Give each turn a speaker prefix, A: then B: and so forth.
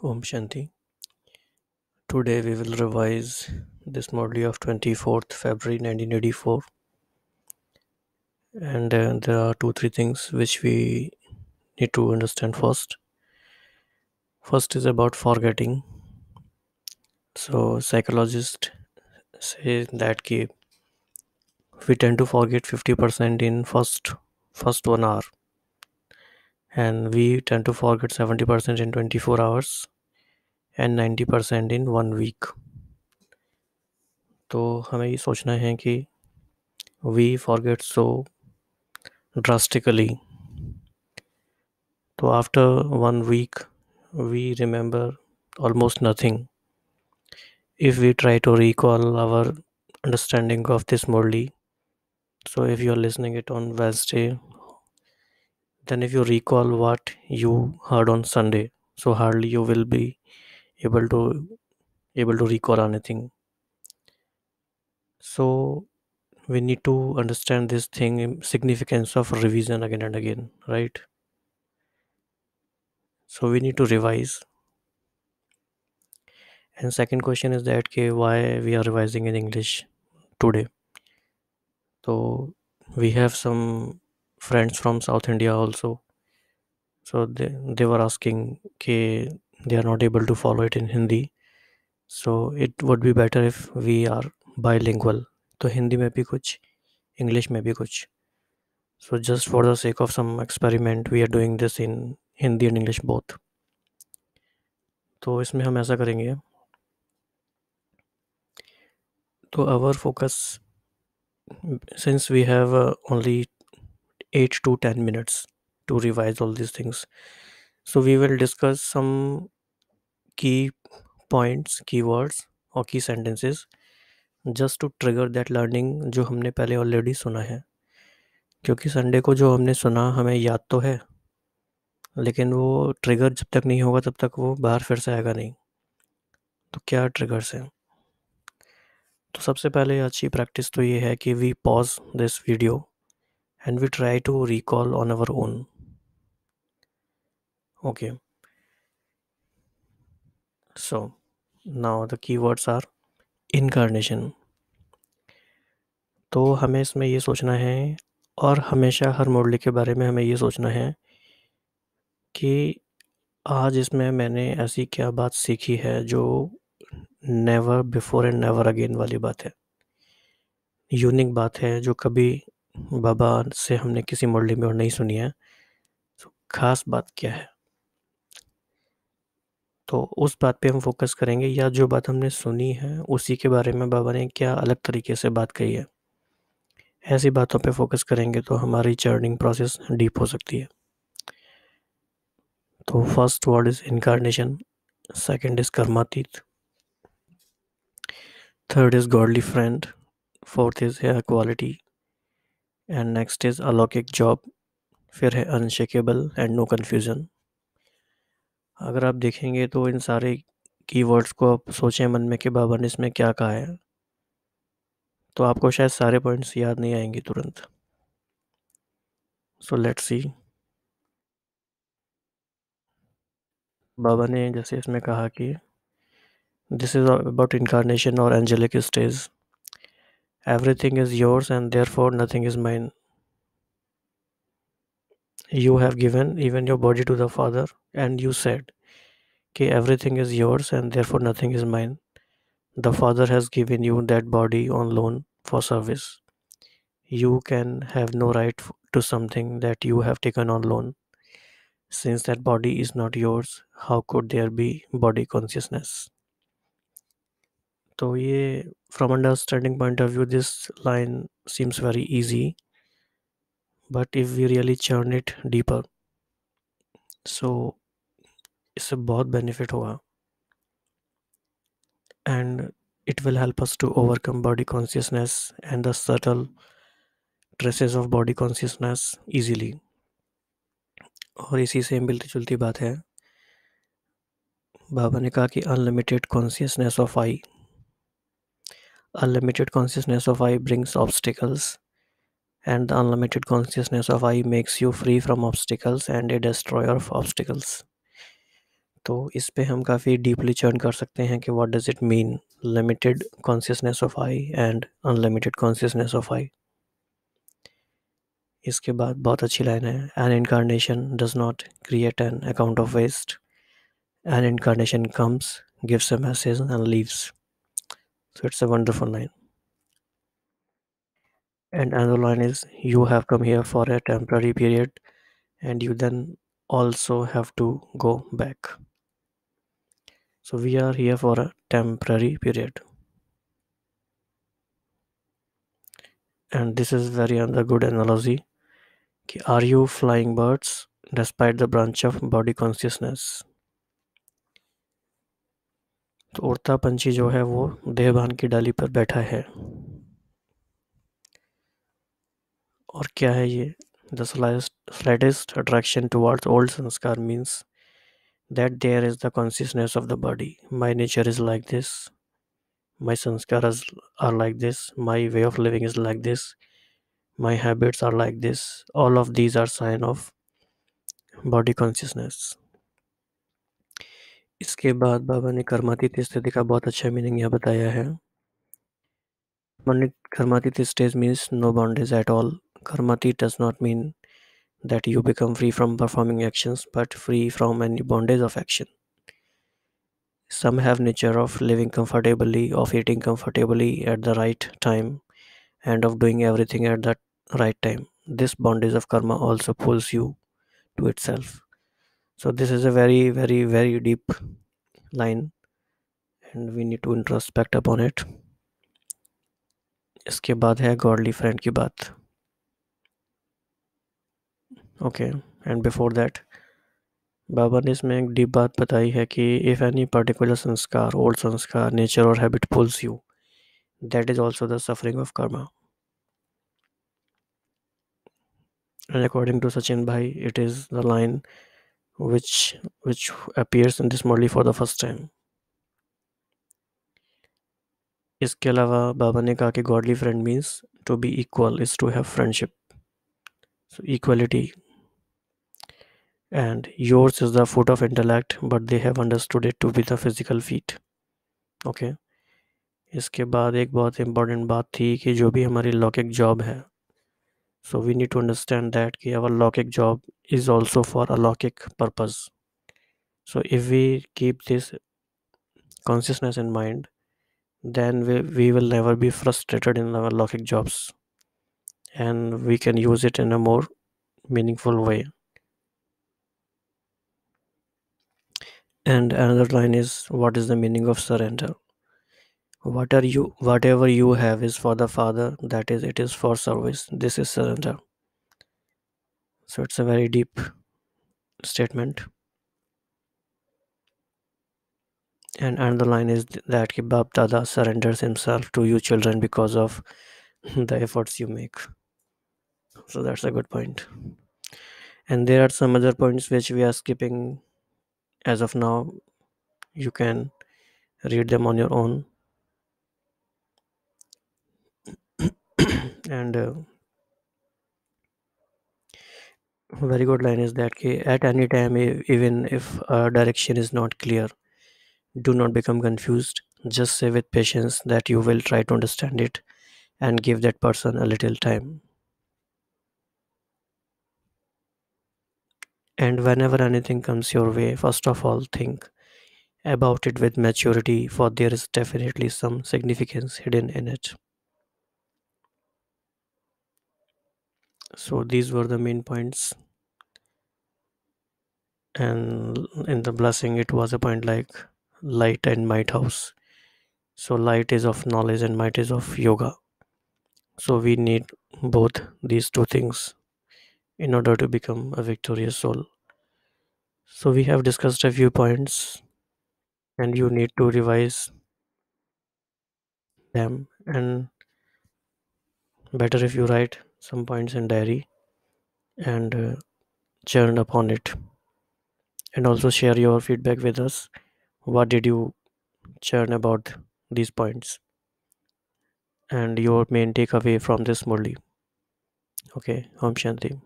A: Om Shanti. Today we will revise this Murli of 24th February 1984, and there are three things which we need to understand first. First is about forgetting. So psychologists say that we tend to forget 50% in first 1 hour, and we tend to forget 70% in 24 hours and 90% in 1 week. तो हमें ये सोचना है कि we forget so drastically. So after 1 week, we remember almost nothing. If we try to recall our understanding of this Murli, so if you are listening it on Wednesday, then if you recall what you heard on Sunday, so hardly you will be able to recall anything. So we need to understand this thing significance of revision again and again, right? So we need to revise. And second question is that why we are revising in English today. So we have some friends from South India also. So they were asking they are not able to follow it in Hindi. So it would be better if we are bilingual. तो हिंदी में भी कुछ English में भी कुछ. So just for the sake of some experiment we are doing this in Hindi and English both. तो इसमें हम ऐसा करेंगे. तो our focus, since we have only 8 to 10 minutes to revise all these things, so we will discuss some key points, keywords और key sentences just to trigger that learning जो हमने पहले already सुना है. क्योंकि संडे को जो हमने सुना हमें याद तो है, लेकिन वो ट्रिगर जब तक नहीं होगा तब तक वो बाहर फिर से आएगा नहीं. तो क्या ट्रिगर्स हैं? तो सबसे पहले अच्छी प्रैक्टिस तो ये है कि we pause this video and we try to recall on our own. Okay, so now the keywords are incarnation. तो हमें इसमें ये सोचना है और हमेशा हर मुरली के बारे में हमें ये सोचना है कि आज इसमें मैंने ऐसी क्या बात सीखी है जो never before and never again वाली बात है, यूनिक बात है जो कभी बाबा से हमने किसी मुरली में और नहीं सुनी है. तो खास बात क्या है, तो उस बात पे हम फोकस करेंगे, या जो बात हमने सुनी है उसी के बारे में बाबा ने क्या अलग तरीके से बात कही है. ऐसी बातों पे फोकस करेंगे तो हमारी चर्निंग प्रोसेस डीप हो सकती है. तो first word is incarnation, second is कर्मातीत, third is godly friend, fourth is hair quality, and next is अलौकिक जॉब, फिर है अनशेकेबल एंड नो कन्फ्यूजन. अगर आप देखेंगे तो इन सारे कीवर्ड्स को आप सोचें मन में कि बाबा ने इसमें क्या कहा है, तो आपको शायद सारे पॉइंट्स याद नहीं आएंगे तुरंत. So let's see. बाबा ने जैसे इसमें कहा कि दिस इज अबाउट इनकारनेशन और angelic stage. Everything is yours and therefore nothing is mine. You have given even your body to the Father, and you said, "Ki everything is yours and therefore nothing is mine." The Father has given you that body on loan for service. You can have no right to something that you have taken on loan. Since that body is not yours, how could there be body consciousness? So, from understanding point of view, this line seems very easy, but if we really churn it deeper, so इससे बहुत benefit होगा. And it will help us to overcome body consciousness and the subtle traces of body consciousness easily. और इसी से मिलती जुलती बात है, बाबा ने कहा कि unlimited consciousness of I. Unlimited consciousness of I brings obstacles, and the unlimited consciousness of I makes you free from obstacles and a destroyer of obstacles. तो इस पे हम काफ़ी डीपली चर्न कर सकते हैं कि what does it mean limited consciousness of I and unlimited consciousness of I. इसके बाद बहुत अच्छी लाइन है, an incarnation does not create an account of waste, an incarnation comes gives a message and leaves. So it's a wonderful line. And another line is, you have come here for a temporary period and you then also have to go back. So we are here for a temporary period. And this is very another good analogy. Are you flying birds despite the branch of body consciousness? तो उड़ता पंछी जो है वो देहभान की डाली पर बैठा है। और क्या है ये? The slightest attraction towards old sanskar means that there is the consciousness of the body. My nature is like this. My sanskaras are like this. My way of living is like this. My habits are like this. All of these are sign of body consciousness. इसके बाद बाबा ने कर्मातीत स्थिति का बहुत अच्छा meaning यह बताया है। कर्मातीत stage means no boundaries at all. Karmatit does not mean that you become free from performing actions, but free from any bondage of action. Some have nature of living comfortably, of eating comfortably at the right time, and of doing everything at the right time. This bondage of karma also pulls you to itself. So this is a very, very, very deep line, and we need to introspect upon it. इसके बाद है godly friend की बात। Okay, and before that बाबा ने इसमें एक deep बात बताई है कि इफ़ एनी पर्टिकुलर संस्कार, ओल्ड संस्कार, नेचर और habit pools you, that is also the suffering of Karma. And according to Sachin Bhai, it is the line which appears in this Murli for the first time. इसके अलावा बाबा ने कहा कि godly friend means to be equal is to have friendship, so equality, and yours is the foot of intellect but they have understood it to be the physical feet. Okay, इसके बाद एक बहुत important बात थी कि जो भी हमारी लौकिक जॉब है, so we need to understand that कि आवर लौकिक job is also for a लौकिक purpose. So if we keep this consciousness in mind, then we will never be frustrated in our logik jobs, and we can use it in a more meaningful way. And another line is, what is the meaning of surrender? Whatever you have is for the Father, that is, it is for service. This is surrender. So it's a very deep statement. And another line is that ki Bap Dada surrenders himself to you children because of the efforts you make. So that's a good point. And there are some other points which we are skipping as of now. You can read them on your own. And very good line is that at any time, even if direction is not clear, do not become confused. Just say with patience that you will try to understand it and give that person a little time. And whenever anything comes your way, first of all, think about it with maturity, for there is definitely some significance hidden in it. So these were the main points. And in the blessing, it was a point like light and might house. So light is of knowledge and might is of yoga. So we need both these two things in order to become a victorious soul. So we have discussed a few points, and you need to revise them, and better if you write some points in diary and churn upon it, and also share your feedback with us. What did you churn about these points and your main takeaway from this Murli? Okay, Om Shanti.